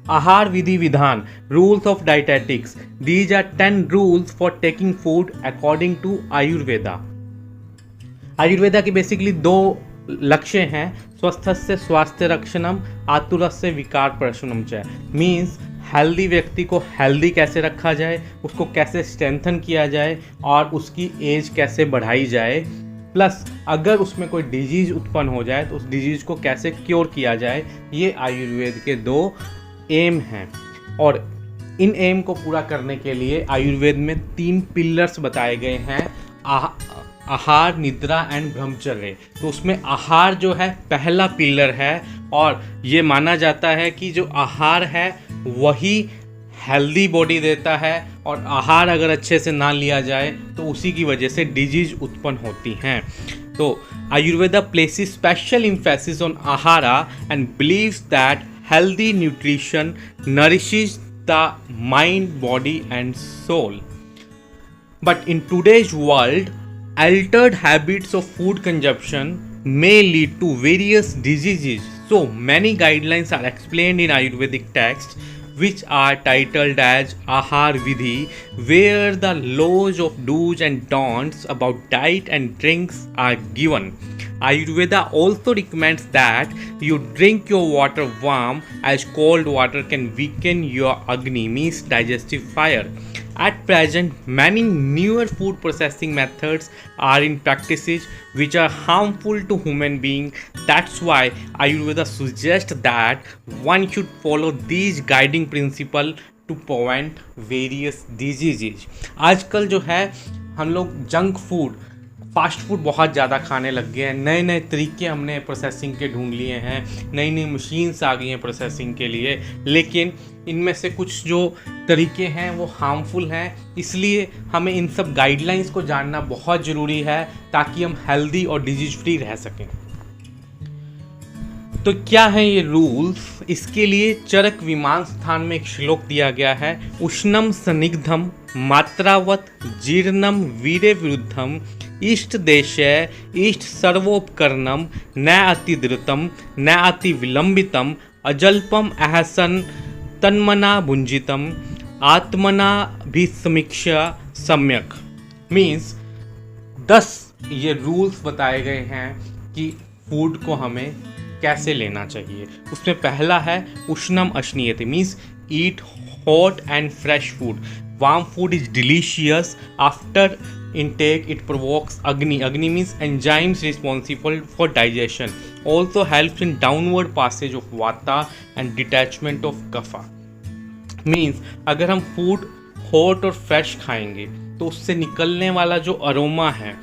Ahar Vidhi Vidhan, rules of dietetics. These are 10 rules for taking food according to Ayurveda. Ayurveda की basically दो लक्ष्य हैं, स्वस्थस्य स्वास्थ्य रक्षणम, आतुरस्य विकार प्रशमनम च। मीन्स हेल्दी व्यक्ति को हेल्दी कैसे रखा जाए, उसको कैसे स्ट्रेंथन किया जाए और उसकी एज कैसे बढ़ाई जाए, प्लस अगर उसमें कोई डिजीज़ उत्पन्न हो जाए तो उस डिजीज़ को कैसे क्योर किया जाए। ये आयुर्वेद के दो एम हैं और इन एम को पूरा करने के लिए आयुर्वेद में 3 पिलर्स बताए गए हैं, आहार, निद्रा एंड ब्रह्मचर्य। तो उसमें आहार जो है पहला पिलर है और ये माना जाता है कि जो आहार है वही हेल्दी बॉडी देता है और आहार अगर अच्छे से ना लिया जाए तो उसी की वजह से डिजीज उत्पन्न होती हैं। तो Ayurveda places special emphasis on ahara and believes that healthy nutrition nourishes the mind, body and soul. But in today's world altered habits of food consumption may lead to various diseases. So many guidelines are explained in Ayurvedic texts which are titled as Ahar Vidhi, where the laws of do's and don'ts about diet and drinks are given. Ayurveda also recommends that you drink your water warm, as cold water can weaken your Agni, means digestive fire. At present, many newer food processing methods are in practices which are harmful to human beings. That's why Ayurveda suggests that one should follow these guiding principles to prevent various diseases. आजकल जो है हम लोग junk food, fast food बहुत ज़्यादा खाने लग गए हैं। नए नए तरीके हमने प्रोसेसिंग के ढूंढ लिए हैं, नई नई मशीन्स आ गई हैं प्रोसेसिंग के लिए, लेकिन इनमें से कुछ जो तरीके हैं वो हार्मफुल हैं। इसलिए हमें इन सब गाइडलाइंस को जानना बहुत ज़रूरी है ताकि हम हेल्दी और डिजीज फ्री रह सकें। तो क्या है ये रूल्स? इसके लिए चरक विमान स्थान में एक श्लोक दिया गया है, उष्णम सनिग्धम मात्रावत जीर्णम वीरे विरुद्धम इष्ट देशे इष्ट सर्वोपकरणम न अतिद्रुतम न अति विलंबितम अजल्पम अहसन तन्मना भुंजितम आत्मना भी समीक्षा सम्यक। मीन्स 10 ये रूल्स बताए गए हैं कि फूड को हमें कैसे लेना चाहिए। उसमें पहला है उष्णम अश्नीयते, means eat hot and fresh food. Warm food is delicious after intake. It provokes agni means enzymes responsible for digestion, also helps in downward passage of vata and detachment of kapha. Means अगर हम food hot और fresh खाएंगे तो उससे निकलने वाला जो aroma है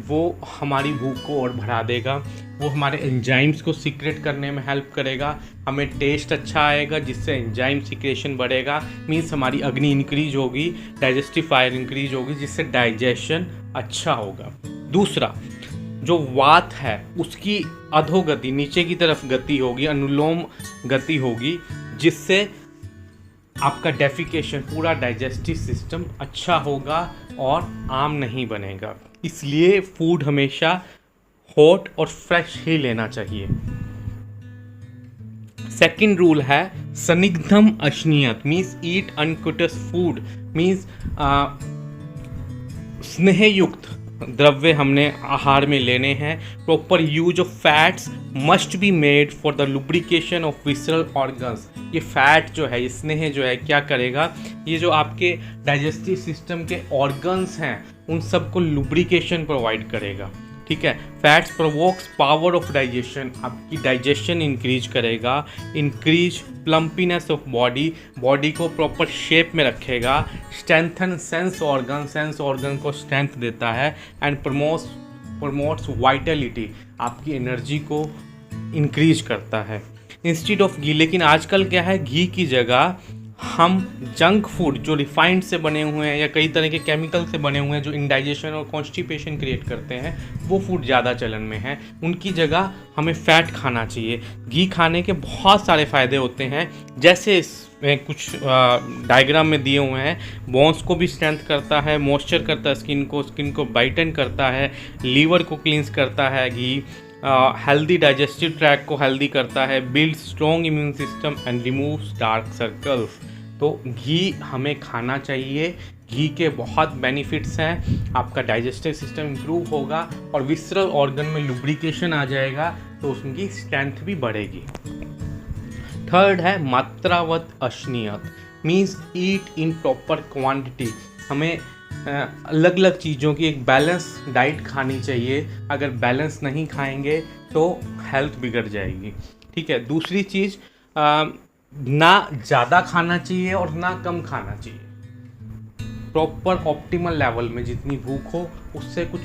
वो हमारी भूख को और बढ़ा देगा, वो हमारे एंजाइम्स को सीक्रेट करने में हेल्प करेगा, हमें टेस्ट अच्छा आएगा जिससे एंजाइम सीक्रेशन बढ़ेगा, मीन्स हमारी अग्नि इंक्रीज होगी, डाइजेस्टिव फायर इंक्रीज होगी जिससे डाइजेशन अच्छा होगा। दूसरा जो वात है उसकी अधोगति, नीचे की तरफ गति होगी, अनुलोम गति होगी, जिससे आपका डेफिकेशन, पूरा डाइजेस्टिव सिस्टम अच्छा होगा और आम नहीं बनेगा। इसलिए फूड हमेशा हॉट और फ्रेश ही लेना चाहिए। सेकंड रूल है सनिग्धम अश्नीयत, मीन्स ईट अनकुटस फूड, मीन्स स्नेहयुक्त द्रव्य हमने आहार में लेने हैं। Proper use of fats must be made for the lubrication of visceral organs. ये फैट जो है, ये स्नेह जो है क्या करेगा, ये जो आपके डाइजेस्टिव सिस्टम के ऑर्गन्स हैं उन सबको लुब्रिकेशन प्रोवाइड करेगा। ठीक है। Fats provokes power of digestion, आपकी डाइजेशन इंक्रीज करेगा, इंक्रीज प्लम्पीनेस ऑफ बॉडी, बॉडी को प्रॉपर शेप में रखेगा, स्ट्रेंथन सेंस ऑर्गन को स्ट्रेंथ देता है, एंड प्रमोट्स वाइटलिटी, आपकी एनर्जी को इंक्रीज करता है इंस्टीड ऑफ घी। लेकिन आजकल क्या है, घी की जगह हम जंक फूड जो रिफाइंड से बने हुए हैं या कई तरह के केमिकल से बने हुए हैं जो इंडाइजेशन और कॉन्स्टिपेशन क्रिएट करते हैं, वो फूड ज़्यादा चलन में है। उनकी जगह हमें फ़ैट खाना चाहिए। घी खाने के बहुत सारे फ़ायदे होते हैं, जैसे इसमें कुछ डायग्राम में दिए हुए हैं। बोन्स को भी स्ट्रेंथ करता है, मॉइस्चर करता है स्किन को ब्राइटन करता है, लीवर को क्लींस करता है घी, हेल्दी डाइजेस्टिव ट्रैक को हेल्दी करता है, build strong immune system and removes dark circles. तो घी हमें खाना चाहिए। घी के बहुत बेनिफिट्स हैं। आपका डाइजेस्टिव सिस्टम इम्प्रूव होगा और विसरल ऑर्गन में लुब्रिकेशन आ जाएगा, तो उसकी स्ट्रेंथ भी बढ़ेगी। थर्ड है मात्रावत अशनियत, means eat in proper quantity. हमें अलग अलग चीज़ों की एक बैलेंस डाइट खानी चाहिए। अगर बैलेंस नहीं खाएंगे तो हेल्थ बिगड़ जाएगी। ठीक है। दूसरी चीज़, ना ज़्यादा खाना चाहिए और ना कम खाना चाहिए। प्रॉपर ऑप्टिमल लेवल में जितनी भूख हो उससे कुछ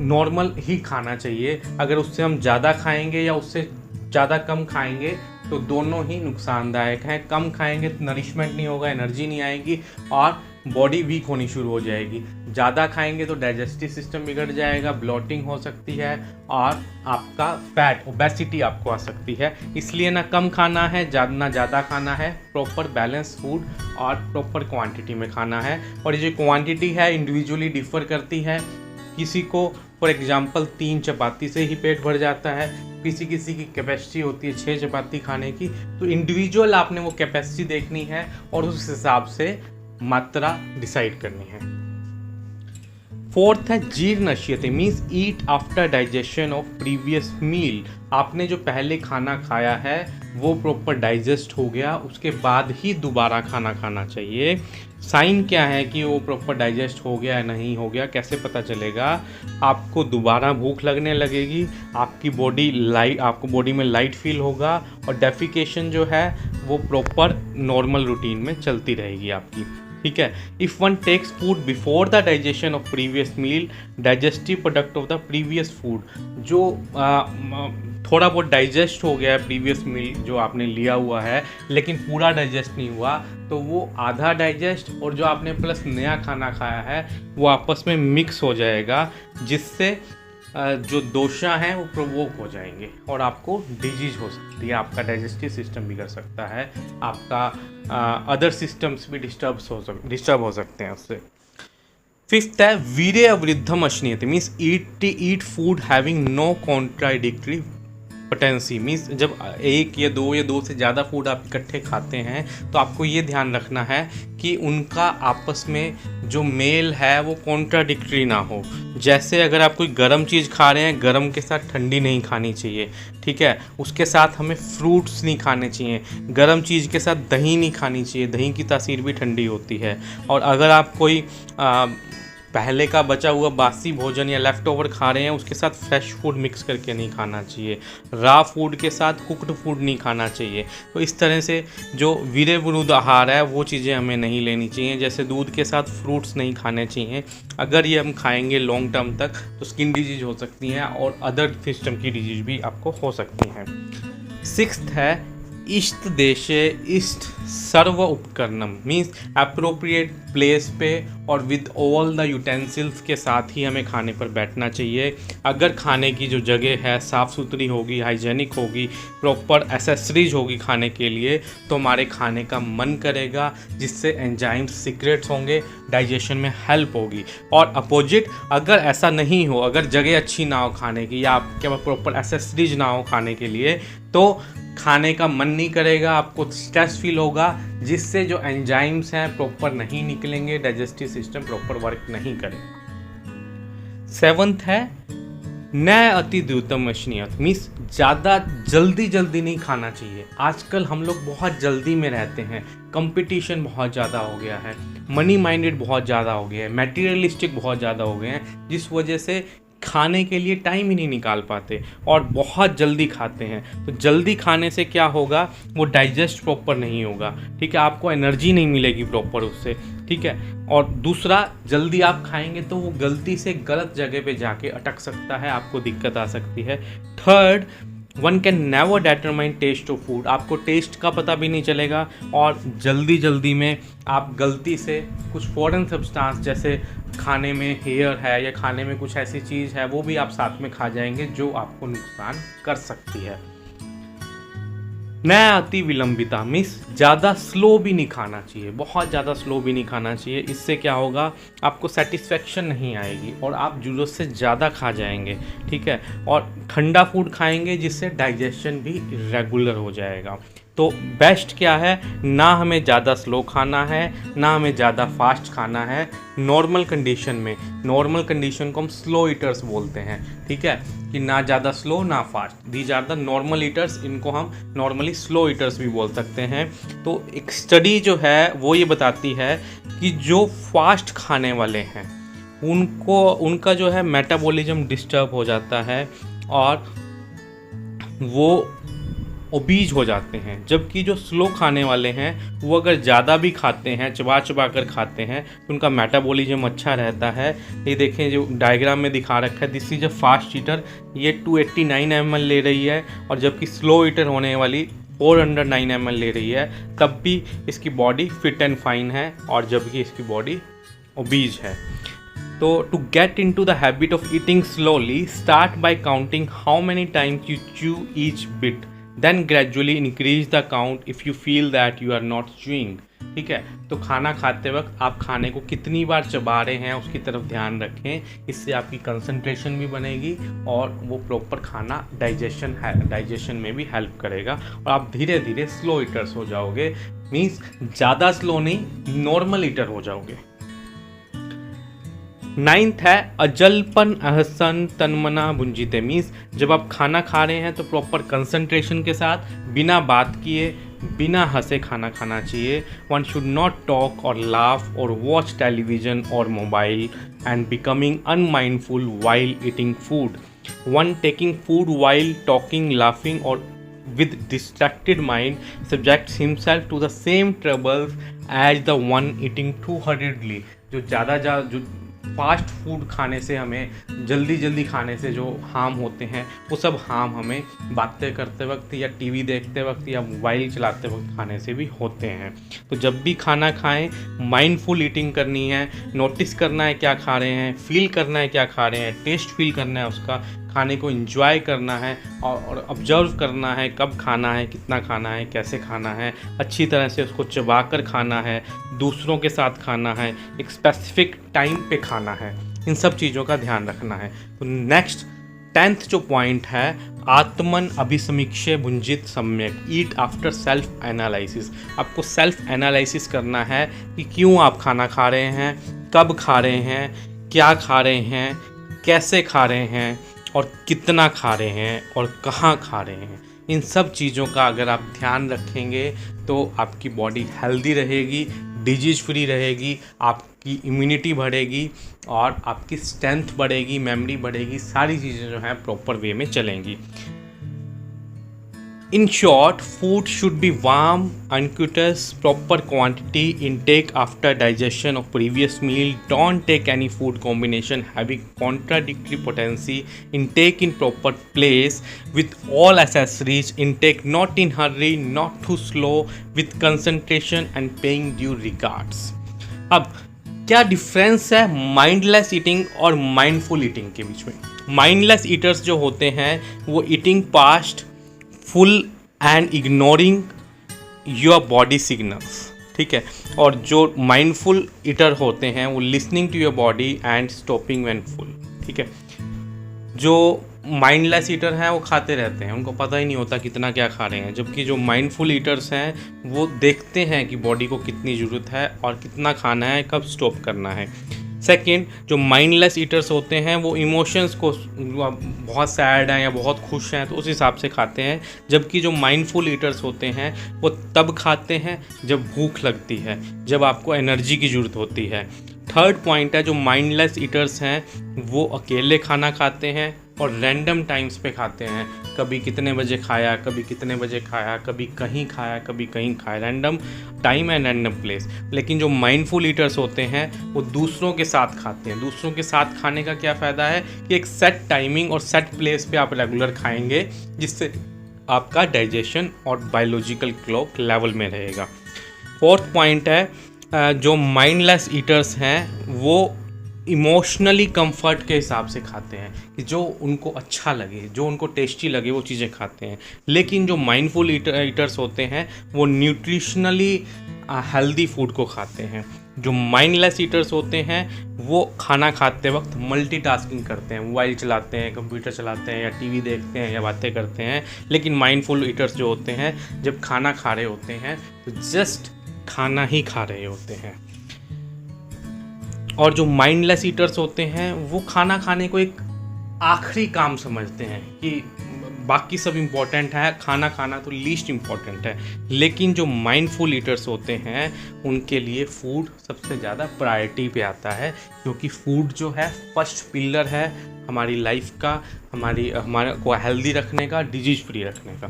नॉर्मल ही खाना चाहिए। अगर उससे हम ज़्यादा खाएंगे या उससे ज़्यादा कम खाएंगे तो दोनों ही नुकसानदायक हैं। कम खाएंगे तो नरिशमेंट नहीं होगा, एनर्जी नहीं आएगी और बॉडी वीक होनी शुरू हो जाएगी। ज़्यादा खाएंगे तो डाइजेस्टिव सिस्टम बिगड़ जाएगा, ब्लॉटिंग हो सकती है और आपका फैट ओबेसिटी आपको आ सकती है। इसलिए ना कम खाना है, ना ज़्यादा खाना है, प्रॉपर बैलेंस फूड और प्रॉपर क्वांटिटी में खाना है। और ये जो क्वांटिटी है इंडिविजुअली डिफ़र करती है। किसी को फॉर एग्जांपल 3 चपाती से ही पेट भर जाता है, किसी किसी की कैपेसिटी होती है 6 चपाती खाने की। तो इंडिविजुअल आपने वो कैपेसिटी देखनी है और उस हिसाब से मात्रा डिसाइड करनी है। फोर्थ है जीर्णश्यते, means eat after digestion of previous meal. आपने जो पहले खाना खाया है वो प्रॉपर डाइजेस्ट हो गया, उसके बाद ही दोबारा खाना खाना चाहिए। साइन क्या है कि वो प्रॉपर डाइजेस्ट हो गया या नहीं हो गया, कैसे पता चलेगा? आपको दोबारा भूख लगने लगेगी, आपकी आपको बॉडी में लाइट फील होगा और डेफिकेशन जो है वो प्रॉपर नॉर्मल रूटीन में चलती रहेगी आपकी। ठीक है। If one takes food before the digestion of previous meal, digestive product of the previous food, जो थोड़ा बहुत डाइजेस्ट हो गया है प्रीवियस मील जो आपने लिया हुआ है लेकिन पूरा डाइजेस्ट नहीं हुआ, तो वो आधा डाइजेस्ट और जो आपने प्लस नया खाना खाया है वो आपस में मिक्स हो जाएगा, जिससे जो दोषा हैं वो प्रोवोक हो जाएंगे और आपको डिजीज हो सकती है, आपका डाइजेस्टिव सिस्टम बिगड़ सकता है, आपका अदर सिस्टम्स भी डिस्टर्ब हो सकते हैं उससे। फिफ्थ है वीर्य वृद्धम अश्नीयते, means eat food having no contradictory potency. Means जब एक या दो से ज़्यादा फूड आप इकट्ठे खाते हैं तो आपको ये ध्यान रखना है कि उनका आपस में जो मेल है वो कॉन्ट्राडिक्टरी ना हो। जैसे अगर आप कोई गर्म चीज़ खा रहे हैं, गर्म के साथ ठंडी नहीं खानी चाहिए। ठीक है। उसके साथ हमें फ्रूट्स नहीं खाने चाहिए। गर्म चीज़ के साथ दही नहीं खानी चाहिए, दही की तासीर भी ठंडी होती है। और अगर आप कोई पहले का बचा हुआ बासी भोजन या लेफ़्ट ओवर खा रहे हैं, उसके साथ फ्रेश फूड मिक्स करके नहीं खाना चाहिए। रॉ फूड के साथ कुक्ड फूड नहीं खाना चाहिए। तो इस तरह से जो वीर्यवृद्ध आहार है वो चीज़ें हमें नहीं लेनी चाहिए। जैसे दूध के साथ फ्रूट्स नहीं खाने चाहिए। अगर ये हम खाएंगे लॉन्ग टर्म तक तो स्किन डिजीज हो सकती हैं और अदर सिस्टम की डिजीज भी आपको हो सकती हैं। सिक्स्थ है इष्ट देशे इष्ट सर्व उपकरणम, मीन्स अप्रोप्रिएट प्लेस पे और विद ऑल द यूटेंसिल्स के साथ ही हमें खाने पर बैठना चाहिए। अगर खाने की जो जगह है साफ़ सुथरी होगी, हाइजेनिक होगी, प्रॉपर एसेसरीज होगी खाने के लिए, तो हमारे खाने का मन करेगा, जिससे एंजाइम्स सीक्रेट्स होंगे, डाइजेशन में हेल्प होगी। और अपोजिट अगर ऐसा नहीं हो, अगर जगह अच्छी ना हो खाने की या आपके पास प्रॉपर एसेसरीज ना हो खाने के लिए, तो खाने का मन नहीं करेगा, आपको स्ट्रेस फील होगा, जिससे जो एंजाइम्स हैं प्रॉपर नहीं निकलेंगे, डाइजेस्टिव सिस्टम प्रॉपर वर्क नहीं करेगा। सेवंथ है न अति द्रुतम अश्नीयत, मीन्स ज़्यादा जल्दी नहीं खाना चाहिए। आजकल हम लोग बहुत जल्दी में रहते हैं, कंपटीशन बहुत ज़्यादा हो गया है, मनी माइंडेड बहुत ज़्यादा हो गया है, मटेरियलिस्टिक बहुत ज़्यादा हो गए हैं, जिस वजह से खाने के लिए टाइम ही नहीं निकाल पाते और बहुत जल्दी खाते हैं। तो जल्दी खाने से क्या होगा, वो डाइजेस्ट प्रॉपर नहीं होगा। ठीक है। आपको एनर्जी नहीं मिलेगी प्रॉपर उससे। ठीक है। और दूसरा, जल्दी आप खाएंगे तो वो गलती से गलत जगह पे जाके अटक सकता है, आपको दिक्कत आ सकती है। Third, one can never determine taste of food, आपको टेस्ट का पता भी नहीं चलेगा और जल्दी में आप गलती से कुछ फॉरेन सब्सटेंस जैसे खाने में हेयर है या खाने में कुछ ऐसी चीज़ है वो भी आप साथ में खा जाएंगे जो आपको नुकसान कर सकती है। नया अति विलंबिता मीन्स ज़्यादा स्लो भी नहीं खाना चाहिए, बहुत ज़्यादा स्लो भी नहीं खाना चाहिए। इससे क्या होगा, आपको सेटिस्फेक्शन नहीं आएगी और आप ज़रूरत से ज़्यादा खा जाएंगे, ठीक है। और ठंडा फूड खाएंगे जिससे डाइजेशन भी रेगुलर हो जाएगा। तो बेस्ट क्या है, ना हमें ज़्यादा स्लो खाना है, ना हमें ज़्यादा फास्ट खाना है। नॉर्मल कंडीशन में, नॉर्मल कंडीशन को हम स्लो ईटर्स बोलते हैं, ठीक है, कि ना ज़्यादा स्लो ना fast, these are the normal eaters. इनको हम नॉर्मली स्लो ईटर्स भी बोल सकते हैं। तो एक स्टडी जो है वो ये बताती है कि जो फास्ट खाने वाले हैं उनका जो है मेटाबॉलिज्म डिस्टर्ब हो जाता है और वो ओबीज हो जाते हैं। जबकि जो स्लो खाने वाले हैं वो अगर ज़्यादा भी खाते हैं, चबा चबा कर खाते हैं, तो उनका मेटाबॉलिज्म अच्छा रहता है। ये देखें जो डायग्राम में दिखा रखा है, this is a fast eater, ये 289 ml ले रही है, और जबकि स्लो ईटर होने वाली 409 ml ले रही है, तब भी इसकी बॉडी फिट एंड फाइन है और जबकि इसकी बॉडी ओबीज है। तो to get into the habit of eating slowly, start by counting how many times you chew each bit, then gradually increase the count if you feel that you are not chewing. ठीक है, तो खाना खाते वक्त आप खाने को कितनी बार चबा रहे हैं उसकी तरफ ध्यान रखें। इससे आपकी कंसंट्रेशन भी बनेगी और वो प्रॉपर खाना डाइजेशन में भी हेल्प करेगा और आप धीरे धीरे स्लो ईटर्स हो जाओगे। मीन्स ज़्यादा स्लो नहीं, नॉर्मल ईटर हो जाओगे। 9th है अजलपन अहसन तनमना बुंजिते। मीन्स जब आप खाना खा रहे हैं तो प्रॉपर कंसंट्रेशन के साथ, बिना बात किए, बिना हंसे खाना खाना चाहिए। वन शुड नॉट टॉक और लाफ और वॉच टेलीविजन और mobile and becoming unmindful while eating food. One taking food while talking, laughing और with distracted mind subjects himself to the same troubles as the one eating too hurriedly। जो fast food खाने से, हमें जल्दी खाने से जो हार्म होते हैं वो सब हार्म हमें बातें करते वक्त या टीवी देखते वक्त या मोबाइल चलाते वक्त खाने से भी होते हैं। तो जब भी खाना खाएं माइंडफुल ईटिंग करनी है, नोटिस करना है क्या खा रहे हैं, फील करना है क्या खा रहे हैं, टेस्ट फील करना है उसका, खाने को एंजॉय करना है और ऑब्जर्व करना है कब खाना है, कितना खाना है, कैसे खाना है, अच्छी तरह से उसको चबा कर खाना है, दूसरों के साथ खाना है, एक स्पेसिफिक टाइम पे खाना है। इन सब चीज़ों का ध्यान रखना है। तो नेक्स्ट 10th जो पॉइंट है, आत्मन अभिसमीक्षे भुंजित सम्यक, ईट आफ्टर सेल्फ एनालिसिस। आपको सेल्फ एनालिसिस करना है कि क्यों आप खाना खा रहे हैं, कब खा रहे हैं, क्या खा रहे हैं, कैसे खा रहे हैं और कितना खा रहे हैं और कहाँ खा रहे हैं। इन सब चीज़ों का अगर आप ध्यान रखेंगे तो आपकी बॉडी हेल्दी रहेगी, डिजीज फ्री रहेगी, आपकी इम्यूनिटी बढ़ेगी और आपकी स्ट्रेंथ बढ़ेगी, मेमोरी बढ़ेगी, सारी चीज़ें जो हैं प्रॉपर वे में चलेंगी। In short, food should be warm, uncooked, proper quantity, intake after digestion of previous meal. Don't take any food combination having contradictory potency. Intake in proper place with all accessories. Intake not in hurry, not too slow, with concentration and paying due regards. अब क्या difference है mindless eating और mindful eating के बीच में? Mindless eaters जो होते हैं वो eating past full and ignoring your body signals, ठीक है। और जो माइंडफुल ईटर होते हैं वो listening to your body and stopping when full, ठीक है। जो माइंडलेस ईटर हैं वो खाते रहते हैं, उनको पता ही नहीं होता कितना क्या खा रहे हैं। जबकि जो माइंडफुल ईटर्स हैं वो देखते हैं कि बॉडी को कितनी ज़रूरत है और कितना खाना है, कब स्टॉप करना है। सेकेंड, जो माइंडलेस ईटर्स होते हैं वो इमोशंस को, बहुत सैड हैं या बहुत खुश हैं तो उस हिसाब से खाते हैं। जबकि जो माइंडफुल ईटर्स होते हैं वो तब खाते हैं जब भूख लगती है, जब आपको एनर्जी की ज़रूरत होती है। थर्ड पॉइंट है, जो माइंडलेस ईटर्स हैं वो अकेले खाना खाते हैं और रैंडम टाइम्स पे खाते हैं। कभी कितने बजे खाया, कभी कितने बजे खाया, कभी कहीं खाया, कभी कहीं खाया, random time and random place. लेकिन जो माइंडफुल ईटर्स होते हैं वो दूसरों के साथ खाते हैं। दूसरों के साथ खाने का क्या फ़ायदा है कि एक सेट टाइमिंग और सेट प्लेस पे आप रेगुलर खाएंगे, जिससे आपका डाइजेशन और बायोलॉजिकल क्लॉक लेवल में रहेगा। फोर्थ पॉइंट है, जो माइंडलेस ईटर्स हैं वो इमोशनली कंफर्ट के हिसाब से खाते हैं कि जो उनको अच्छा लगे, जो उनको टेस्टी लगे वो चीज़ें खाते हैं। लेकिन जो माइंडफुल ईटर्स होते हैं वो न्यूट्रिशनली हेल्दी फूड को खाते हैं। जो माइंडलेस ईटर्स होते हैं वो खाना खाते वक्त मल्टीटास्किंग करते हैं, मोबाइल चलाते हैं, कंप्यूटर चलाते हैं, या टीवी देखते हैं, या बातें करते हैं। लेकिन माइंडफुल ईटर्स जो होते हैं जब खाना खा रहे होते हैं तो जस्ट खाना ही खा रहे होते हैं। और जो माइंडलेस ईटर्स होते हैं वो खाना खाने को एक आखिरी काम समझते हैं कि बाकी सब इम्पॉर्टेंट है, खाना खाना तो लीस्ट इम्पॉर्टेंट है। लेकिन जो माइंडफुल ईटर्स होते हैं उनके लिए फूड सबसे ज़्यादा प्रायोरिटी पे आता है, क्योंकि फूड जो है फर्स्ट पिलर है हमारी लाइफ का, हमारे को हेल्दी रखने का, डिजीज फ्री रखने का।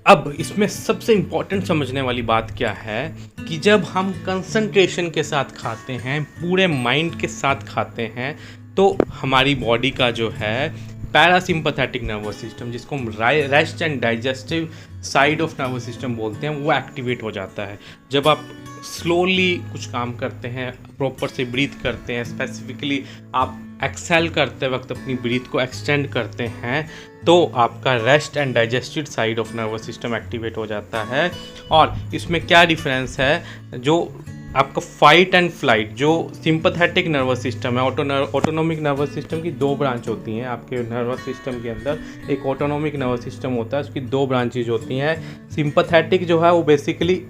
अब इसमें सबसे इम्पॉर्टेंट समझने वाली बात क्या है कि जब हम कंसंट्रेशन के साथ खाते हैं, पूरे माइंड के साथ खाते हैं, तो हमारी बॉडी का जो है पैरासिम्पैथेटिक नर्वस सिस्टम, जिसको हम rest and digestive side of nervous system बोलते हैं, वो एक्टिवेट हो जाता है। जब आप स्लोली कुछ काम करते हैं, प्रॉपर से ब्रीथ करते हैं, स्पेसिफिकली आप एक्सेल करते वक्त अपनी ब्रीथ को एक्सटेंड करते हैं, तो आपका rest and digestive side of nervous system activate हो जाता है। और इसमें क्या डिफरेंस है, जो आपका फाइट एंड फ्लाइट, जो सिंपैथेटिक नर्वस सिस्टम है, ऑटोनोमिक नर्वस सिस्टम की 2 ब्रांच होती हैं आपके नर्वस सिस्टम के अंदर। एक ऑटोनोमिक नर्वस सिस्टम होता है, उसकी 2 ब्रांचेज होती हैं। सिंपैथेटिक जो है वो बेसिकली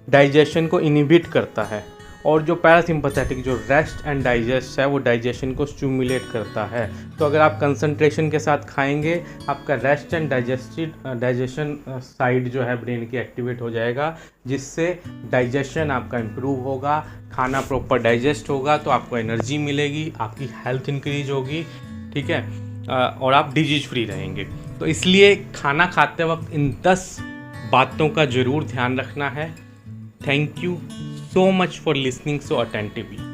डाइजेशन को इनहिबिट करता है, और जो पैरासिम्पैथेटिक जो रेस्ट एंड डाइजेस्ट है वो डाइजेशन को स्टिमुलेट करता है। तो अगर आप कंसंट्रेशन के साथ खाएंगे, आपका रेस्ट एंड डाइजेशन साइड जो है ब्रेन की एक्टिवेट हो जाएगा, जिससे डाइजेशन आपका इम्प्रूव होगा, खाना प्रॉपर डाइजेस्ट होगा, तो आपको एनर्जी मिलेगी, आपकी हेल्थ इंक्रीज होगी, ठीक है, और आप डिजीज फ्री रहेंगे। तो इसलिए खाना खाते वक्त इन 10 बातों का ज़रूर ध्यान रखना है। Thank you so much for listening so attentively.